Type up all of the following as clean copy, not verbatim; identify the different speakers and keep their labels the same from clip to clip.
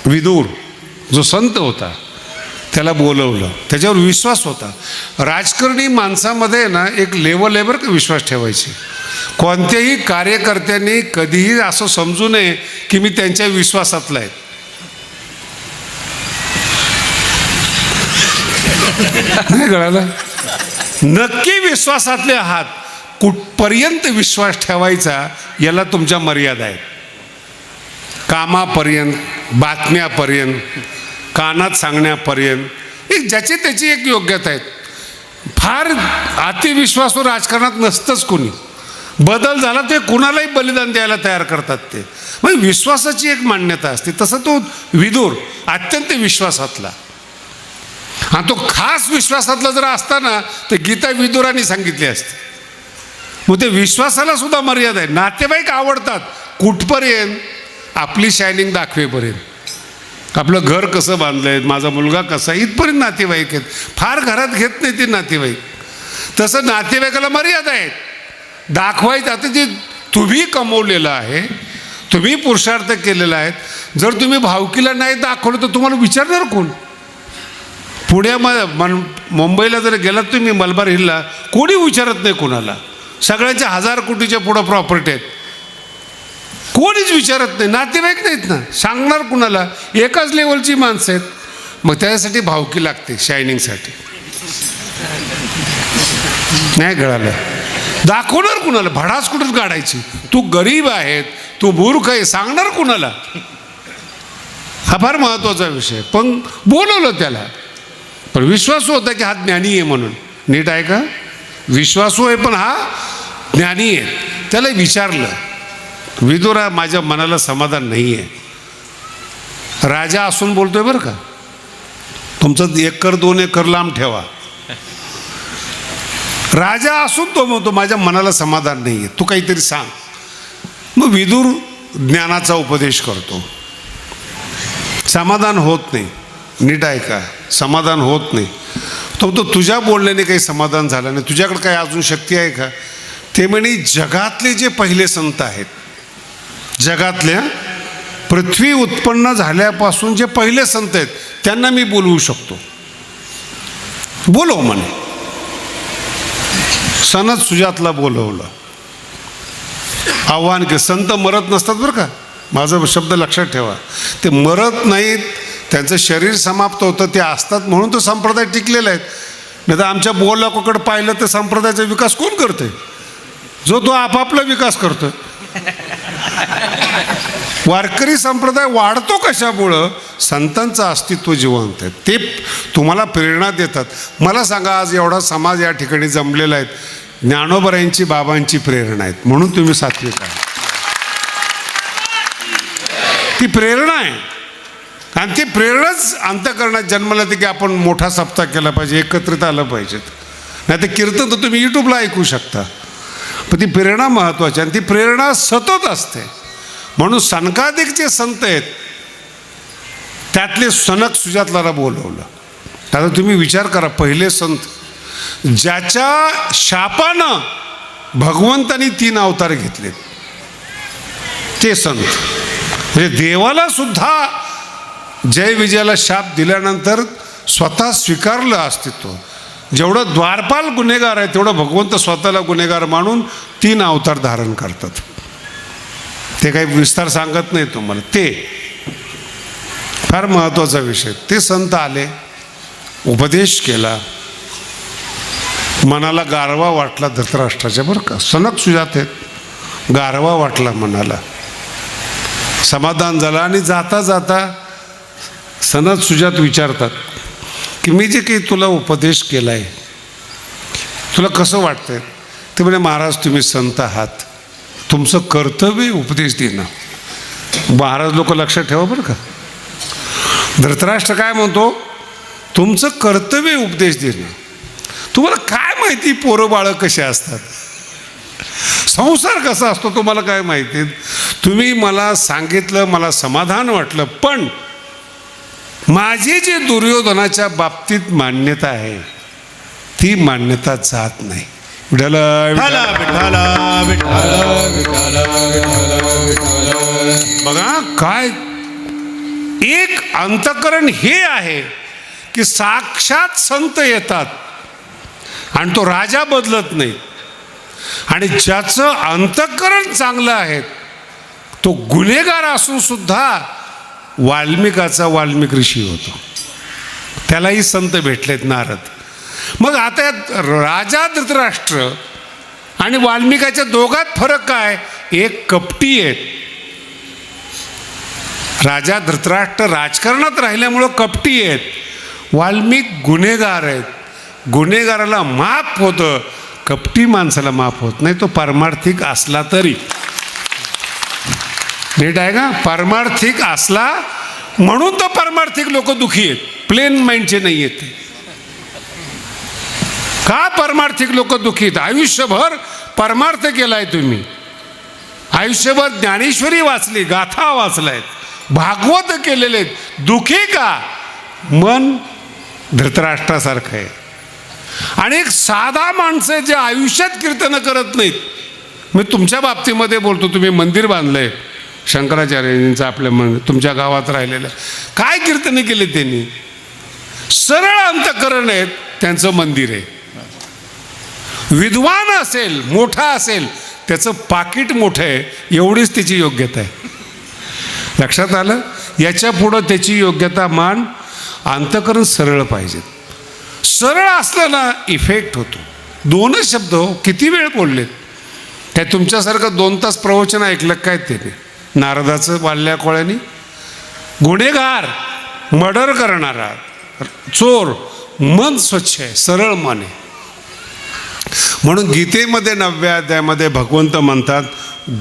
Speaker 1: विदूर जो संत होता त्याला बोलवलं, त्याच्यावर विश्वास होता. राजकारणी माणसामध्ये ना एक लेवल आहे बरं का विश्वास ठेवायची. कोणत्याही कार्यकर्त्यांनी कधीही असं समजू नये की मी त्यांच्या विश्वासातला आहे. नाही कळालं? नक्की विश्वासातले आहात. कुठपर्यंत विश्वास ठेवायचा याला तुमच्या मर्यादा आहेत. कामापर्यंत, बातम्यापर्यंत, कानात सांगण्यापर्यंत एक ज्याची त्याची एक योग्यता आहे. फार अतिविश्वासू राजकारणात नसतंच कोणी. बदल झाला ते कुणालाही बलिदान द्यायला तयार करतात. ते म्हणजे विश्वासाची एक मान्यता असते. तसं तो विदूर अत्यंत विश्वासातला, आणि तो खास विश्वासातला जर असताना तर गीता विदुरांनी सांगितली असते. मग ते विश्वासाला सुद्धा मर्यादा आहे. नातेवाईक आवडतात कुठपर्यंत? आपली शायनिंग दाखवेपर्यंत. आपलं घर कसं बांधलं आहे, माझा मुलगा कसा, इथपर्यंत नातेवाईक आहेत. फार घरात घेत नाही ते नातेवाईक. तसं नातेवाईकाला मर्यादा आहेत. दाखवायचं आता जे तुम्ही कमवलेलं आहे, तुम्ही पुरुषार्थ केलेला आहे, जर तुम्ही भावकीला नाही दाखवलं तर तुम्हाला विचारणार कोण? मुंबईला जर गेलात तुम्ही मलबार हिलला, कोणी विचारत नाही कोणाला. सगळ्यांच्या 1000 कोटीच्या पुढं प्रॉपर्टी आहेत, कोणीच विचारत नाही. नातेवाईक नाहीत ना, सांगणार कुणाला? एकाच लेवलची माणसं आहेत. मग त्यासाठी भावकी लागते शायनिंगसाठी. नाही कळालं? दाखवणार कुणाला? भडास कुठून काढायची? तू गरीब आहे, तू मूर्ख आहे, सांगणार कुणाला? हा फार महत्त्वाचा विषय. पण बोलवलं त्याला, पण विश्वासू होता की हा ज्ञानी आहे म्हणून. नीट आहे का? विश्वासू आहे पण हा ज्ञानी आहे. त्याला विचारलं, विदुरा माझ्या मनाला समाधान नाही आहे. राजा असून बोलतोय बरं का, तुमचं 1 एकर 2 एकर लांब ठेवा. राजा असून तो म्हणतो माझ्या मनाला समाधान नाही आहे, तू काहीतरी सांग. मग विदुर ज्ञानाचा उपदेश करतो. समाधान होत नाही. नीट आहे का? समाधान होत नाही. तो तुझ्या बोलण्याने काही समाधान झालं नाही. तुझ्याकडे काही अजून शक्ती आहे का? ते म्हणे जगातले जे पहिले संत आहेत, जगातल्या पृथ्वी उत्पन्न झाल्यापासून जे पहिले संत आहेत त्यांना मी बोलवू शकतो. बोलव म्हणे. सनद सुजातला बोलवलं. आव्हान के संत मरत नसतात बरं का, माझा शब्द लक्षात ठेवा. ते मरत नाहीत, त्यांचं शरीर समाप्त होतं, ते असतात म्हणून तो संप्रदाय टिकलेला आहे. नाही तर आमच्या बोलाकडे पाहिलं तर संप्रदायाचा विकास कोण करते? जो तो आपापला विकास करतो. वारकरी संप्रदाय वाढतो कशामुळं? संतांचं अस्तित्व जिवंत आहे. ते तुम्हाला प्रेरणा देतात. मला सांगा, आज एवढा समाज या ठिकाणी जमलेला आहे, ज्ञानोबरायांची बाबांची प्रेरणा आहेत म्हणून तुम्ही सात्विक आहे. ती प्रेरणा आहे. आणि ती प्रेरणाच अंतःकरणात जन्माला येते की आपण मोठा सप्ताह केला पाहिजे, एकत्रित आलं पाहिजेत. नाही तर कीर्तन तर तुम्ही यूट्यूबला ऐकू शकता. पण ती प्रेरणा महत्त्वाची, आणि ती प्रेरणा सतत असते. म्हणून सनकादिक जे संत आहेत त्यातले सनक सुजातला बोलवलं. आता तुम्ही विचार करा, पहिले संत ज्याच्या शापानं भगवंतानी 3 अवतार घेतले ते संत. म्हणजे देवाला सुद्धा जय विजयाला शाप दिल्यानंतर स्वतः स्वीकारलं अस्तित्व. जेवढं द्वारपाल गुन्हेगार आहे तेवढं भगवंत स्वतःला गुन्हेगार मानून 3 अवतार धारण करतात. ते काही विस्तार सांगत नाही तुम्हाला. ते फार महत्त्वाचा विषय. ते संत आले, उपदेश केला, मनाला गारवा वाटला धृतराष्ट्राच्या बरं का. सनक सुजात आहेत, गारवा वाटला मनाला, समाधान झालं. आणि जाता जाता सनद सुजात विचारतात की मी जे काही तुला उपदेश केला आहे तुला कसं वाटतंय? ते म्हणे महाराज तुम्ही संत आहात, तुमचं कर्तव्य उपदेश देणं. महाराज लोक लक्षात ठेवा बरं का. धृतराष्ट्र काय म्हणतो? तुमचं कर्तव्य उपदेश देणं. तुम्हाला काय माहिती पोरं बाळं कसे असतात, संसार कसा असतो तुम्हाला काय माहिती? तुम्ही मला सांगितलं, मला समाधान वाटलं, पण माझी जी दुर्योधनाच्या बाबतीत मान्यता आहे ती मान्यता जात नाही. विठ्ठल बघा काय एक अंतःकरण हे आहे की साक्षात संत येतात आणि तो राजा बदलत नाही, आणि ज्याचं अंतःकरण चांगलं आहे तो गुन्हेगार असून सुद्धा वाल्मिकाचा वाल्मिक ऋषी होतो. त्यालाही संत भेटलेत, नारद. मग आता राजा धृतराष्ट्र आणि वाल्मिकाच्या दोघात फरक काय? एक कपटी आहेत. राजा धृतराष्ट्र राजकारणात राहिल्यामुळं कपटी आहेत, वाल्मिक गुन्हेगार आहेत. गुन्हेगाराला माफ होतं, कपटी माणसाला माफ होत नाही, तो पारमार्थिक असला तरी. नीट आहे का? पारमार्थिक असला म्हणून तर पारमार्थिक लोक दुखी आहेत, प्लेन माइंडचे नाही आहेत. का पारमार्थिक लोक दुखी आहेत? आयुष्यभर परमार्थ केलाय तुम्ही, आयुष्यभर ज्ञानेश्वरी वाचली, गाथा वाचलायत, भागवत केलेले आहेत. दुखी का? मन धृतराष्ट्रासारखं आहे. आणि एक साधा माणसं जे आयुष्यात कीर्तन करत नाहीत. मी तुमच्या बाबतीमध्ये बोलतो, तुम्ही मंदिर बांधलंय शंकराचार्यांचं आपल्या तुमच्या गावात राहिलेलं, काय कीर्तने केले त्यांनी? सरळ अंतःकरण आहेत, त्यांचं मंदिर आहे. विद्वान असेल, मोठा असेल, त्याचं पाकिट मोठं आहे, एवढीच त्याची योग्यता आहे. लक्षात आलं? याच्या पुढं त्याची योग्यता मान, अंतःकरण सरळ पाहिजे. सरळ असलं ना इफेक्ट होतो. दोनच शब्द हो, किती वेळ बोललेत. त्या तुमच्यासारखं 2 तास प्रवचन ऐकलं काय त्याने? नारदाचं वाल्या कोळ्यानी. गुन्हेगार, मर्डर करणारा, चोर, मन स्वच्छ आहे, सरळ मन आहे. म्हणून गीतेमध्ये 9व्या अध्यायामध्ये भगवंत म्हणतात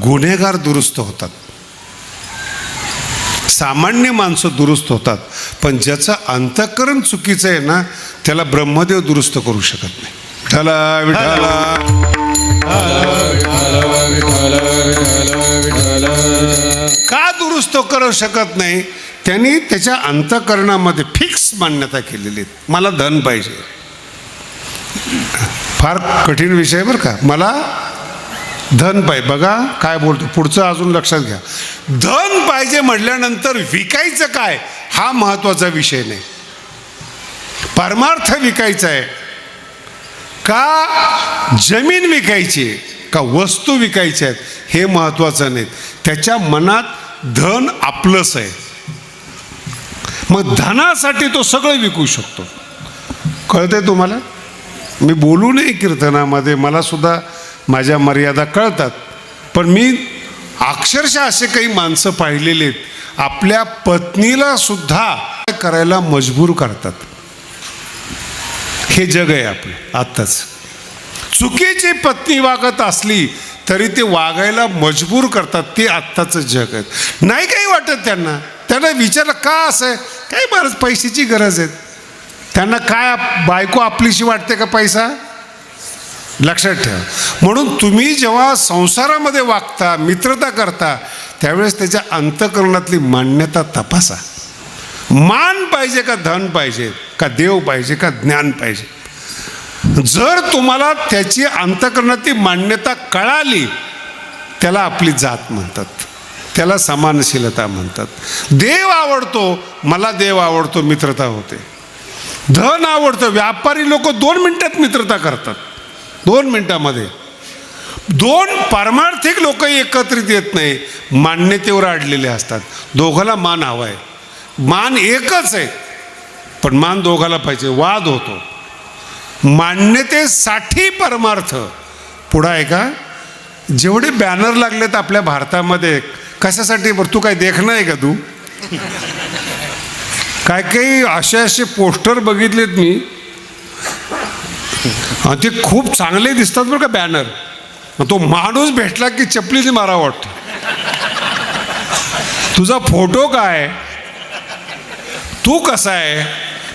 Speaker 1: गुन्हेगार दुरुस्त होतात, सामान्य माणसं दुरुस्त होतात, पण ज्याचं अंतःकरण चुकीचं आहे ना त्याला ब्रह्मदेव दुरुस्त करू शकत नाही. विठ्ठला विठ्ठला का दुरुस्त करू शकत नाही? त्यांनी त्याच्या अंतःकरणामध्ये फिक्स मान्यता केलेली आहे, मला धन पाहिजे. फार कठीण विषय बरं का. मला धन पाहिजे. बघा काय बोलतो पुढचं, अजून लक्षात घ्या. धन पाहिजे म्हटल्यानंतर विकायचं काय हा महत्त्वाचा विषय नाही. परमार्थ विकायचा आहे का, जमीन विकायची का, वस्तू विकायच्या आहेत, हे महत्त्वाचं नाही. त्याच्या मनात धन आपलंच आहे, मग धनासाठी तो सगळं विकू शकतो. कळतंय तुम्हाला? मी बोलू नये कीर्तनामध्ये, मला सुद्धा माझ्या मर्यादा कळतात, पण मी अक्षरशः असे काही माणसं पाहिलेले आहेत, आपल्या पत्नीला सुद्धा करायला मजबूर करतात. हे जग आहे आपलं आत्ताच. चुकीची पत्नी वागत असली तरी ते वागायला मजबूर करतात, ते आत्ताचं जग आहे. नाही काही वाटत त्यांना. त्यांना विचारलं का असं आहे? काय बरंच पैशाची गरज आहे त्यांना. काय बायको आपलीशी वाटते का पैसा? लक्षात ठेवा. म्हणून तुम्ही जेव्हा संसारामध्ये वागता, मित्रता करता, त्यावेळेस त्याच्या अंतःकरणातली मान्यता तपासा. मान पाहिजे का धन पाहिजे, का देव पाहिजे का ज्ञान पाहिजे? जर तुम्हाला त्याची अंतःकरणातली मान्यता कळाली, त्याला आपली जात म्हणतात, त्याला समानशीलता म्हणतात. देव आवडतो, मला देव आवडतो, मित्रता होते. धन आवडतं, व्यापारी लोक 2 मिनिटात मित्रता करतात, 2 मिनिटामध्ये. 2 पारमार्थिक लोक एकत्रित येत नाही, मान्यतेवर अडलेले असतात. दोघाला मान हवा आहे, मान एकच आहे, पण मान दोघाला पाहिजे. वाद होतो. मान्यतेसाठी परमार्थ पुढं आहे का? जेवढे बॅनर लागलेत आपल्या भारतामध्ये, कशासाठी? बरं तू काय देखणं आहे का? तू काय काही असे पोस्टर बघितलेत मी, ते खूप चांगले दिसतात बरं का बॅनर. तो माणूस भेटला की चपलीने मारा वाटतो. तुझा फोटो काय, तू कसा आहे,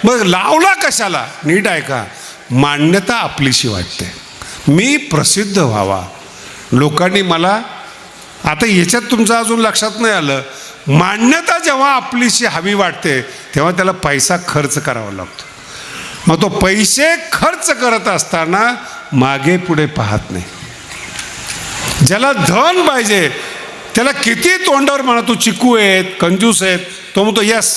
Speaker 1: मग लावला कशाला? नीट आहे का? मान्यता आपलीशी वाटते, मी प्रसिद्ध व्हावा, लोकांनी मला. आता याच्यात तुमचं अजून लक्षात नाही आलं, मान्यता जेव्हा आपलीशी हवी वाटते तेव्हा त्याला पैसा खर्च करावा लागतो. मग तो पैसे खर्च करत असताना मागे पुढे पाहत नाही. ज्याला धन पाहिजे त्याला किती तोंडावर म्हणा तू चिकू आहेत कंजूस आहेत, तो म्हणतो यस